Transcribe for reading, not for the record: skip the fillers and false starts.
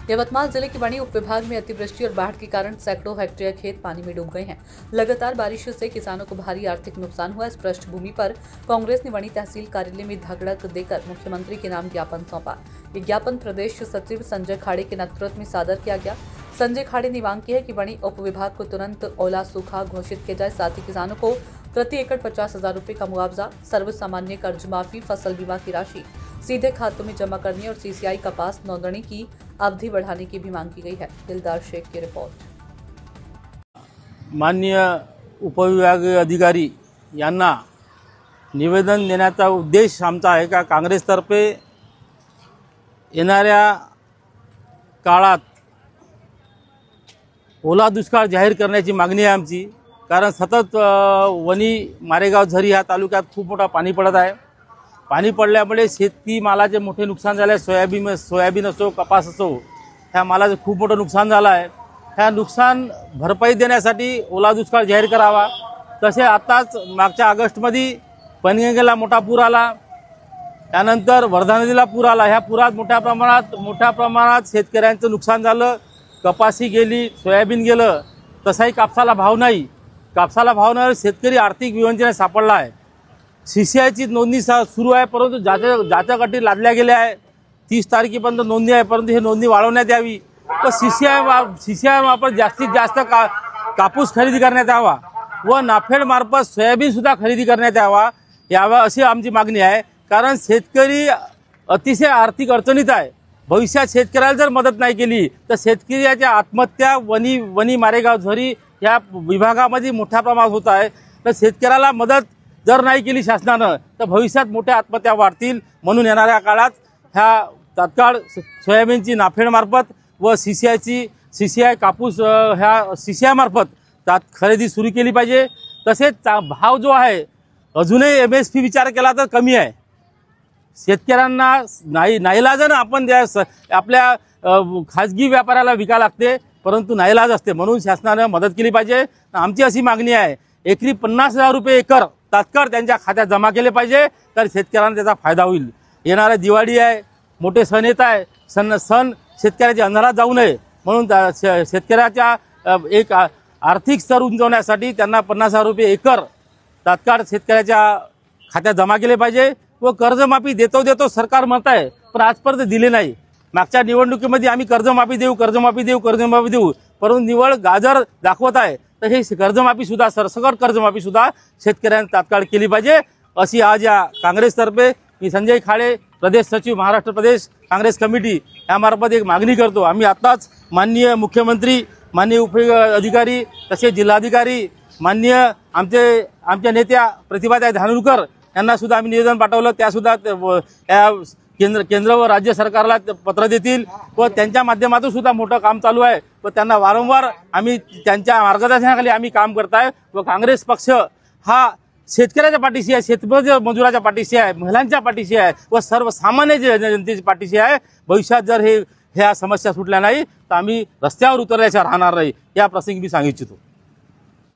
यवतमाल जिले के वणी उप विभाग में अतिवृष्टि और बाढ़ के कारण सैकड़ों हेक्टेयर खेत पानी में डूब गए हैं। लगातार बारिश से किसानों को भारी आर्थिक नुकसान हुआ। इस पृष्ठभूमि पर कांग्रेस ने वणी तहसील कार्यालय में धड़क देकर मुख्यमंत्री के नाम ज्ञापन सौंपा। ये ज्ञापन प्रदेश सचिव संजय खाड़े के नेतृत्व में सादर किया गया। संजय खाड़े ने मांग की है कि वणी उप विभाग को तुरंत ओला सूखा घोषित किया जाए, साथ ही किसानों को प्रति एकड़ 50,000 रुपये का मुआवजा, सर्वसामान्य कर्ज माफी, फसल बीमा की राशि सीधे खातों में जमा करने और सीसीआई कपास नोंदणी की अवधि बढ़ाने की भी मांग की गई है। दिलदार शेख की रिपोर्ट। माननीय उपविभागीय अधिकारी यांना निवेदन देण्याचा उद्देश आमचा आहे का काँग्रेसतर्फे येणाऱ्या काळात ओला दुष्काळ जाहीर करण्याची मागणी आहे आमची। कारण सतत वणी मारेगाव झरी या तालुक्यात खूप मोठा पाणी पडत आहे। पाणी पडल्यामुळे शेती मालाचे मोठे नुकसान झाले। सोयाबीन असो, कपास असो, ह्या मालाचे खूप मोठं नुकसान झालं आहे। ह्या नुकसान भरपाई देण्यासाठी ओला दुष्काळ जाहीर करावा। तसे आताच मागच्या ऑगस्टमध्ये पनगंगेला मोठा पूर आला, त्यानंतर वर्धा नदीला पूर आला। ह्या पुरात मोठ्या प्रमाणात शेतकऱ्यांचं नुकसान झालं। कपासी गेली, सोयाबीन गेलं, तसाही कापसाला भाव नाही। कापसाला भाव नाही, शेतकरी आर्थिक विवंचनेत सापडला आहे। सीसीआयची नोंदणी सुरू आहे, परंतु ज्याच्या गटी लादल्या गेल्या आहे 30 तारखेपर्यंत नोंदणी आहे, परंतु ही नोंदणी वाढवण्यात यावी। तर सीसीआय मार्फत जास्तीत जास्त कापूस खरेदी करण्यात यावा व नाफेड मार्फत सोयाबीन सुद्धा खरेदी करण्यात यावा अशी आमची मागणी आहे। कारण शेतकरी अतिशय आर्थिक अडचणीत आहे। भविष्यात शेतकऱ्याला जर मदत नाही केली तर शेतकऱ्याच्या आत्महत्या वणी मारेगाव झरी या विभागामध्ये मोठ्या प्रमाणात होत आहे। तर शेतकऱ्याला मदत जर नाही केली शासनानं तर भविष्यात मोठ्या आत्महत्या वाढतील। म्हणून येणाऱ्या काळात ह्या तात्काळ सोयाबीनची नाफेड मार्फत व सीसीआय कापूस ह्या सीसीआय मार्फत खरेदी सुरू केली पाहिजे। तसेच भाव जो आहे अजूनही एमएसपी विचार केला तर कमी आहे। शेतकऱ्यांना नाईलाजानं आपण आपल्या खाजगी व्यापाऱ्याला विका लागते, परंतु नाईलाज असते। म्हणून शासनानं मदत केली पाहिजे। आमची अशी मागणी आहे, एकरी 50,000 रुपये एकर तात्काळ त्यांच्या खात्यात जमा केले पाहिजे, तर शेतकऱ्यांना त्याचा फायदा होईल। येणारा दिवाळी आहे, मोठे सण येत आहे। सण शेतकऱ्याच्या अंधारात जाऊ नये म्हणून शेतकऱ्याच्या एक आर्थिक स्तर उंचावण्यासाठी त्यांना 50,000 रुपये एकर तात्काळ शेतकऱ्याच्या खात्यात जमा केले पाहिजे। व कर्जमाफी देतो सरकार म्हणत आहे, पण आजपर्यंत दिले नाही। मागच्या निवडणुकीमध्ये आम्ही कर्जमाफी देऊ, परंतु निवड गाजर दाखवत आहे। तर हे कर्जमाफी सुद्धा सरसकट कर्जमाफी सुद्धा शेतकऱ्यांना तात्काळ केली पाहिजे अशी आज या काँग्रेसतर्फे मी संजय खाड़े, प्रदेश सचिव, महाराष्ट्र प्रदेश काँग्रेस कमिटी यामार्फत एक मागणी करतो। आम्ही आताच माननीय मुख्यमंत्री, माननीय उपविभागीय अधिकारी, तसेच जिल्हाधिकारी, माननीय आमच्या नेत्या प्रतिभाताई धानोरकर यांना सुद्धा आम्ही निवेदन पाठवलं। त्या सुद्धा केंद्र व राज्य सरकारला पत्र देतील व त्यांच्या माध्यमातून सुद्धा मोठं काम चालू आहे व त्यांना वारंवार आम्ही त्यांच्या मार्गदर्शनाखाली आम्ही काम करत आहे। व काँग्रेस पक्ष हा शेतकऱ्याच्या पाठीशी आहे, शेतमजुराच्या पाठीशी आहे, महिलांच्या पाठीशी आहे व सर्वसामान्य जनतेच्या पाठीशी आहे। भविष्यात जर ह्या समस्या सुटल्या नाही तर आम्ही रस्त्यावर उतरल्याशिवाय राहणार नाही, या प्रसंगी मी सांगू इच्छितो।